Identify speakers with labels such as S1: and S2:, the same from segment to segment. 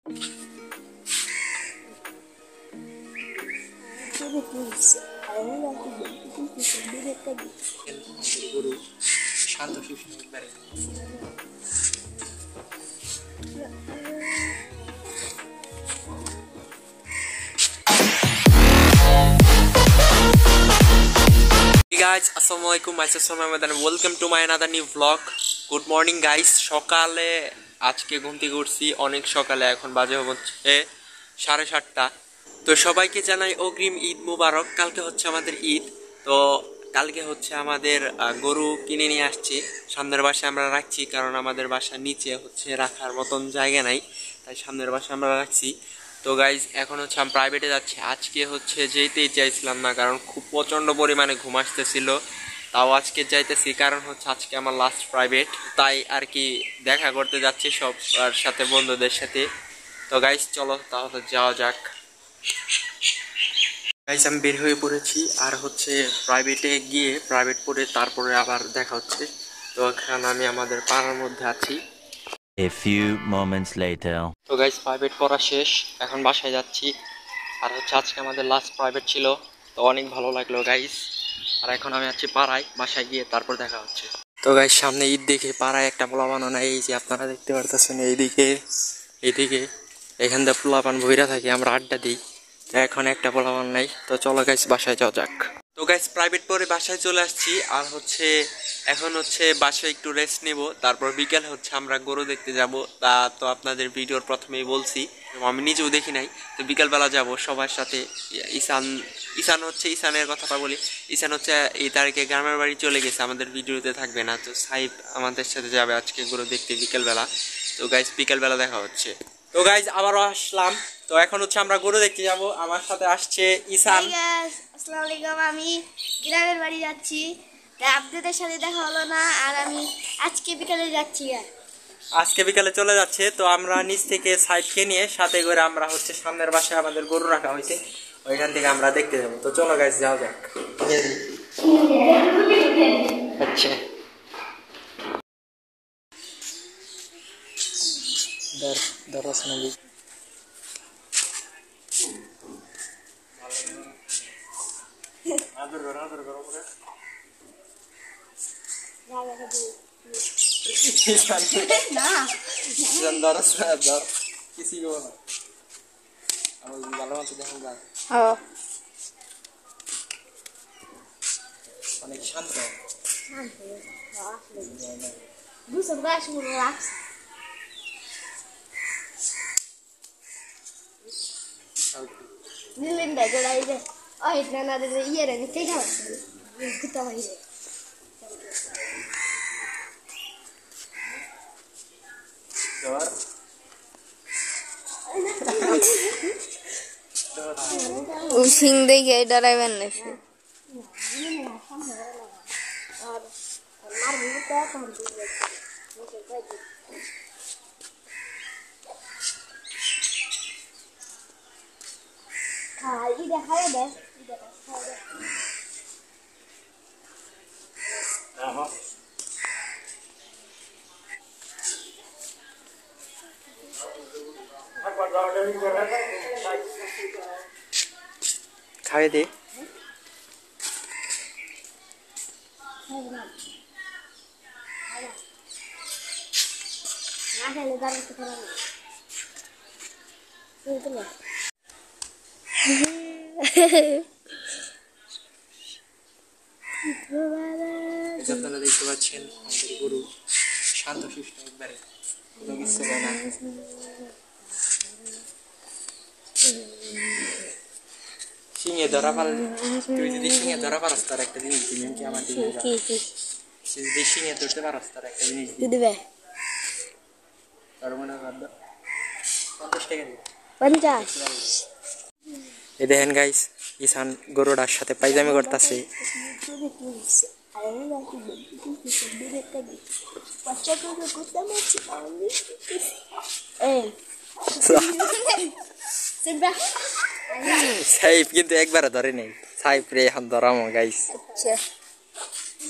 S1: গরু শান্ত শিশু একবারে। Guys, assalamualaikum. Myself Salman and welcome to my another new vlog. Good morning guys. সকালে আজকে ঘুম থেকে উঠছি অনেক সকালে, এখন বাজে হচ্ছে 7:30। তো সবাইকে জানাই অগ্রিম ঈদ মুবারক। কালকে হচ্ছে আমাদের ঈদ, তো কালকে হচ্ছে আমাদের গরু কিনে নিয়ে আসছি। সামনের বাসায় আমরা রাখছি, কারণ আমাদের বাসার নিচে হচ্ছে রাখার মতন জায়গা নাই, তাই সামনের বাসায় আমরা রাখছি। তো গাইজ এখন হচ্ছে আমি প্রাইভেটে যাচ্ছি। আজকে হচ্ছে যেতেই চাইছিলাম না, কারণ খুব প্রচণ্ড পরিমাণে ঘুম আসতেছিল, তাও আজকে যাইতেছি কারণ হচ্ছে আজকে আমার লাস্ট প্রাইভেট, তাই আর কি দেখা করতে যাচ্ছি সবার সাথে, বন্ধুদের সাথে। তো গাইজ চলো তাহলে যাওয়া যাক। গাইজ আমি বের হয়ে পড়েছি, আর হচ্ছে প্রাইভেটে গিয়ে প্রাইভেট পড়ে তারপরে আবার দেখা হচ্ছে। তো এখন আমি আমাদের পাড়ার মধ্যে আছি।
S2: A few moments later.
S1: তো গাইজ প্রাইভেট পড়া শেষ, এখন বাসায় যাচ্ছি। আর হচ্ছে আজকে আমাদের লাস্ট প্রাইভেট ছিল, তো অনেক ভালো লাগলো গাইজ। আর এখন আমি আছি পাড়ায়, বাসায় গিয়ে তারপর দেখা হচ্ছে। তো গাইজ সামনে ঈদ দেখে পাড়ায় একটা পোলাপানও নাই, এই যে আপনারা দেখতে পারতেছেন এইদিকে এখান থেকে পোলাপান ভইরা থাকে, আমরা আড্ডা দিই। এখন একটা পোলাপান নাই, তো চলো গাইজ বাসায় যাওয়া যাক। তো গাইজ প্রাইভেট পরে বাসায় চলে আসছি, আর হচ্ছে এখন হচ্ছে বাসায় একটু রেস্ট নেব, তারপর বিকেল হচ্ছে আমরা গরু দেখতে যাব। তা তো আপনাদের ভিডিওর প্রথমেই বলছি, আমি নিজেও দেখি নাই, তো বিকালবেলা যাব সবার সাথে। ঈশানের কথাটা বলি। ঈশান হচ্ছে এই তারিখে গ্রামের বাড়ি চলে গেছে, আমাদের ভিডিওতে থাকবে না। তো সাইব আমাদের সাথে যাবে আজকে গরু দেখতে বিকেলবেলা। তো গাইজ বিকেলবেলা দেখা হচ্ছে। তো গাইজ আবারও আসলাম, তো এখন হচ্ছে আমরা গরু দেখতে যাব। আমার সাথে আসছে ঈশান।
S3: আসসালামু আলাইকুম। আমি গ্রামের বাড়ি যাচ্ছি, তাই আপনাদের সাথে দেখা হলো না, আর আমি আজকে বিকালে যাচ্ছি।
S1: আজকে বিকালে চলে যাচ্ছে, তো আমরা নিচ থেকে সাইডকে নিয়ে সাথে করে আমরা হচ্ছে সামনের বাসায় আমাদের গরু রাখা হয়েছে, ওইখান থেকে আমরা দেখতে যাবো। তো চলো গাইস যাওয়া যাক। আচ্ছা অনেক শান্ত।
S3: সিং দেখে ডরাইবেন না।
S1: খাইয়ে দে। আপনারা দেখতে পাচ্ছেন আমাদের গরু শান্ত শিষ্ট একবারে, কোনো কিছু না। সিংহে ধরা পারলে, তুই যদি সিংহে ধরা পারস তার একটা জিনিস দিবেন কি আমার দিবেন? যদি সিংহে ধরতে পারস তার একটা জিনিস দিবে। তার মনে কর 50 টাকা দিবে।
S3: 50।
S1: এই দেখেন গাইস, ঈশান গরুটার সাথে পাইজামি করতেছে। সাইফ কিন্তু একবারে ধরে নেই, সাইফ রে এখন ধরামো গাইস।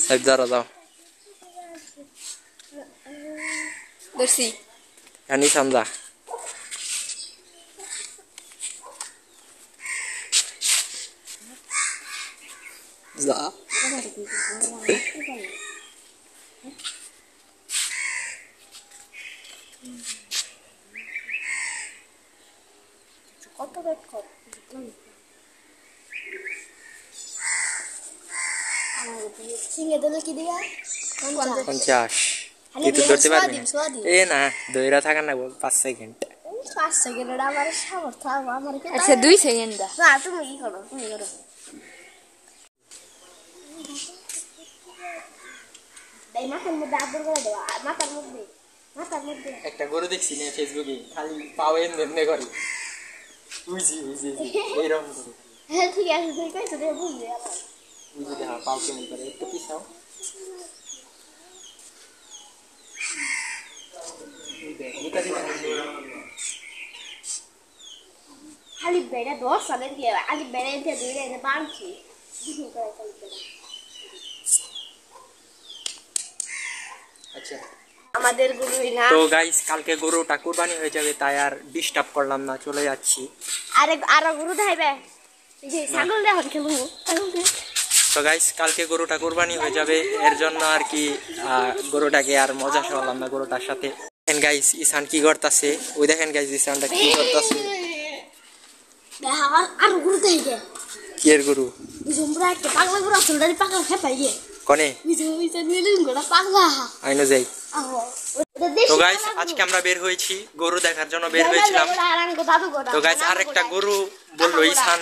S1: সাইফ ধরা দাও। ঈশান যা। যা
S3: কত রেট কর সিঙ্গে দিলে কি দিয়া
S1: 50 তুই তো ধরতে পারবি না এ না দইরা থাকা না 5 সেকেন্ড
S3: 5 সেকেন্ড আমার সামর্থ্য আমার কি
S4: আচ্ছা 2 সেকেন্ড
S3: না তুমি কি করো এই মাথার মধ্যে আদর করে দেবা মাথার মধ্যে
S1: একটা গরু দেখছি না ফেসবুকে খালি পাওয়েন এমনি করে বুঝি এইরকম করে
S3: হ্যাঁ ঠিক আছে তুই কইছো দে বুঝলি আমার
S1: বুঝি দেখা পাও কেমন করে একটু পিছাও
S3: খালি বেড়ে 10 সালে দিয়ে আলি বেড়ে দিয়ে দুইটা এনে বানছি
S1: আচ্ছা
S3: আমাদের গরুই না
S1: তো গাইস কালকে গরুটা কুরবানি হয়ে যাবে তাই আর ডিস্টার্ব করলাম না চলে যাচ্ছি
S3: আরে গরু দেখাইবে এই যে ছাগল দেখ খেলবো ছাগল দেখ
S1: তো গাইস কালকে গরুটা কুরবানি হয়ে যাবে এর জন্য আর কি গরুটাকে আর মজা শোনালাম না গরুটার সাথে দেখেন গাইস ইসান কি করতেছে ওই দেখেন গাইস ইসানটা কি করতেছে
S3: দেখা আর গরু দেখাইবে
S1: কি এর গরু
S3: জুমরা কে পাগলা গরু আসলে পাগলা খেপাইয়ে
S1: কোনে
S3: বিজে নিলিন গোটা পাগলা
S1: আইনো যাই
S3: আহো
S1: তো গাইস আজকে আমরা বের হয়েছি গরু দেখার জন্য বের হয়েছিলাম তো গাইস আরেকটা গরু বললো ইসান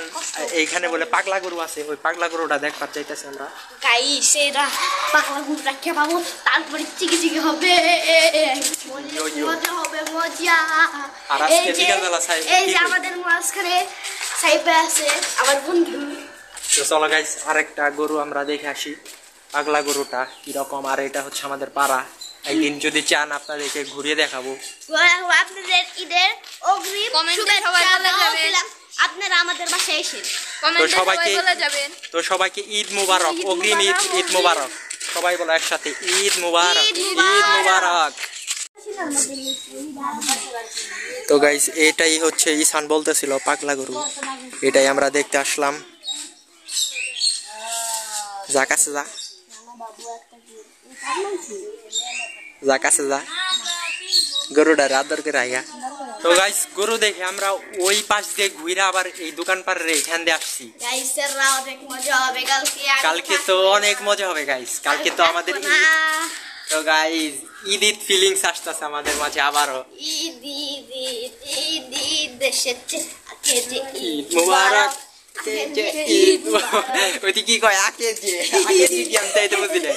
S1: এইখানে বলে পাগলা গরু আছে ওই পাগলা গরুটা দেখবার চাইতেছি আমরা
S3: গাইস এরা পাগলা গরুটা খেপাবো তারপরে চিকি হবে মজা হবে মজা
S1: আর আজকে বিকালবেলা
S3: এই যে আমাদের মাঝখানে সাইবে আছে আমার বন্ধু
S1: তো চলো গাইস আরেকটা গরু আমরা দেখে আসি পাগলা গরুটা কিরকম আর এটা হচ্ছে আমাদের পাড়া একদিন যদি চান আপনাদেরকে ঘুরিয়ে দেখাবো
S3: আপনাদের ঈদের অগ্রিম শুভেচ্ছা আপনারা আমাদের বাসায় এসেন
S1: তো সবাইকে ঈদ মুবারক অগ্রিম ঈদ মুবারক সবাই বলো একসাথে ঈদ মুবারক ঈদ মুবারক তো গাইস এটাই হচ্ছে ইসান বলতেছিল পাগলা গরু এটাই আমরা দেখতে আসলাম যা কাছে যা যা কাছে যা গরুটা আদর করে আইগা তো গাইস গরু দেখে আমরা ওই পাশ দিয়ে ঘুরে আবার এই দোকান পাড়ের এখান দিয়ে আসছি কালকে তো অনেক মজা হবে গাইস কালকে তো আমাদের ঈদ তো গাইস ঈদ ফিলিংস আসতেছে আমাদের মাঝে আবারও ঈদ মুবারক ওইটি কি কয় আকে যে কি আমি তাই তো বুঝলে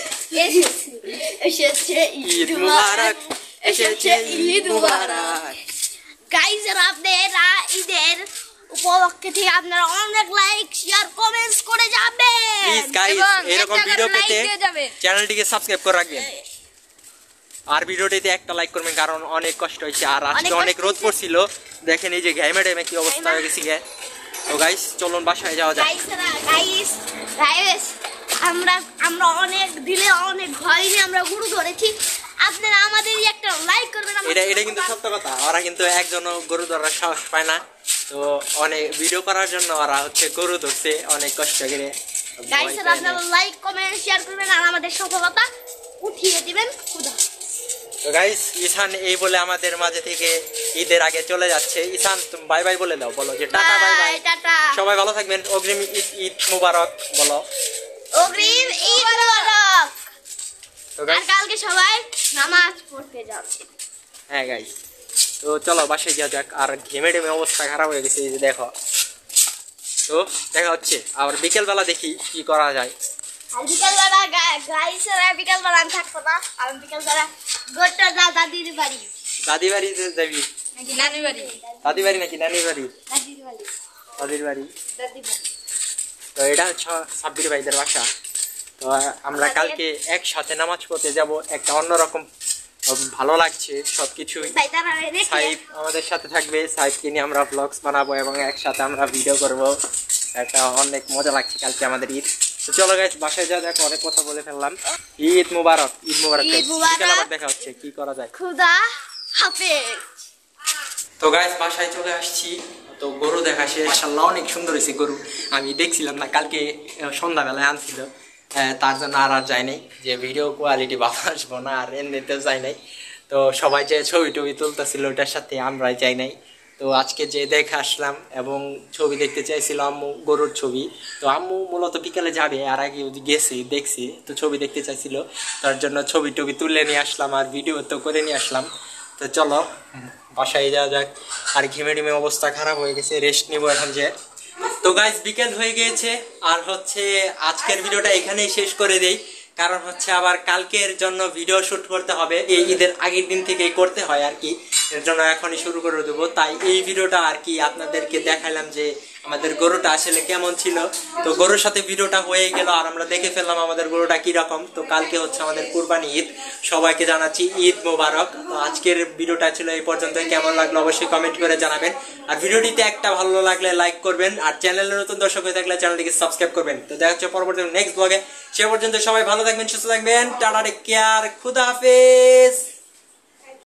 S1: ঈদ মুবারক এসেছে ঈদ মুবারক
S3: গাইস আপনারা ঈদের উপলক্ষে থেকে আপনারা অনেক লাইক শেয়ার কমেন্টস করে যাবেন
S1: প্লিজ গাইস এরকম ভিডিও পেতে চ্যানেলটিকে সাবস্ক্রাইব করে রাখবেন আর ভিডিওটিতে একটা লাইক করবেন কারণ অনেক কষ্ট হয়েছে আর আজকে অনেক রোদ পড়ছিল দেখেন এই যে ঘামে ডেমে কি অবস্থা হয়ে গেছে তো গাইস চলুন বাসায় যাওয়া যাক
S3: গাইস আমরা অনেক দিলে অনেক ভয়ে আমরা গরু ধরেছি আপনারা আমাদের একটা লাইক করবেন
S1: এটা কিন্তু সত্য কথা ওরা কিন্তু একজনও গরু ধরার সাহস পায় না তো অনেক ভিডিও করার জন্য ওরা হচ্ছে গরু ধরছে অনেক কষ্ট করে
S3: গাইস আপনারা লাইক কমেন্ট শেয়ার করবেন আর আমাদের সফলতা উঠিয়ে দিবেন খুদা
S1: তো গাইস ইসান এই বলে আমাদের মাঝে থেকে ঈদের আগে চলে যাচ্ছে ইসান তুমি বাই বাই বলে দাও বলো যে টাটা বাই বাই
S3: টাটা
S1: সবাই ভালো থাকবেন অগ্রিম ঈদ মুবারক বলো
S3: অগ্রিম ঈদ মুবারক
S1: তো
S3: আর কালকে সবাই নামাজ পড়তে যাবে
S1: হ্যাঁ গাইস তো চলো বাসায় যাওয়া যাক আর ঘেমে ডেমে অবস্থা খারাপ হয়ে গেছে এই যে দেখো তো দেখা হচ্ছে আবার বিকেলবেলা দেখি কি করা যায়
S3: আর বিকেলবেলা গাইসেরা বিকেলবেলা আমি থাকবো না আর বিকেলবেলা গোটা দাদির বাড়ি
S1: দাদি বাড়িতে যাবি
S3: নাকি নানি বাড়ি
S1: দাদি বাড়ি নাকি নানি বাড়ি
S3: দাদির বাড়ি
S1: দাদির বাড়ি
S3: দাদি বাড়ি
S1: তো এটা হচ্ছে সাব্বির ভাইদের বাসা তো আমরা কালকে একসাথে নামাজ পড়তে যাব একটা অন্যরকম ভালো লাগছে সবকিছু সাইফ আমাদের সাথে থাকবে সাইফকে নিয়ে আমরা ব্লগস বানাবো এবং একসাথে আমরা ভিডিও করব একটা অনেক মজা লাগছে কালকে আমাদের ঈদ তো চলো গাইস বাসায় যা দেখো অনেক কথা বলে ফেললাম ঈদ মুবারক বিকেল আবার দেখা হচ্ছে কি করা যায়
S3: খুদা হাফেজ
S1: তো গাইস বাসায় চলে আসছি তো গরু দেখা শেষ, মাশাআল্লাহ অনেক সুন্দর হয়েছে গরু। আমি দেখছিলাম না, কালকে সন্ধ্যাবেলায় আনছিল, তার জন্য আর যাই নাই, যে ভিডিও কোয়ালিটি ভালো আসবো না, আর এমনিতেও যাই নাই। তো সবাই যে ছবি টবি তুলতেছিল ওটার সাথে আমরাই যাই নাই। তো আজকে যে দেখে আসলাম এবং ছবি দেখতে চাইছিল আম্মু, গরুর ছবি। তো আম্মু মূলত বিকালে যাবে, আর আগে গেছি দেখছি, তো ছবি দেখতে চাইছিল, তার জন্য ছবি টবি তুলে নিয়ে আসলাম আর ভিডিও তো করে নিয়ে আসলাম। তো চলো বাসায় যাওয়া যাক। আর ঘেমে টিমে অবস্থা খারাপ হয়ে গেছে, রেস্ট নিবো এখন যে। তো গাইস বিকেল হয়ে গিয়েছে, আর হচ্ছে আজকের ভিডিওটা এখানেই শেষ করে দেই, কারণ হচ্ছে আবার কালকের জন্য ভিডিও শুট করতে হবে, এই ঈদের আগের দিন থেকেই করতে হয় আর কি, এর জন্য এখনই শুরু করে দেবো। তাই এই ভিডিওটা আর কি আপনাদেরকে দেখাইলাম যে আমাদের গরুটা আসলে কেমন ছিল। তো গরুর সাথে ভিডিওটা হয়ে গেল, আর আমরা দেখে ফেললাম আমাদের গরুটা কিরকম। তো কালকে হচ্ছে আমাদের কুরবানি ঈদ, সবাইকে জানাচ্ছি ঈদ মোবারক। তো আজকের ভিডিওটা ছিল এই পর্যন্ত, কেমন লাগলো অবশ্যই কমেন্ট করে জানাবেন, আর ভিডিওটিতে একটা ভালো লাগলে লাইক করবেন, আর চ্যানেলে নতুন দর্শক হয়ে থাকলে চ্যানেলটিকে সাবস্ক্রাইব করবেন। তো দেখা হচ্ছে পরবর্তী নেক্সট ব্লগে, সে পর্যন্ত সবাই ভালো থাকবেন, সুস্থ থাকবেন, টাটা, টেক কেয়ার, খুদা হাফেজ।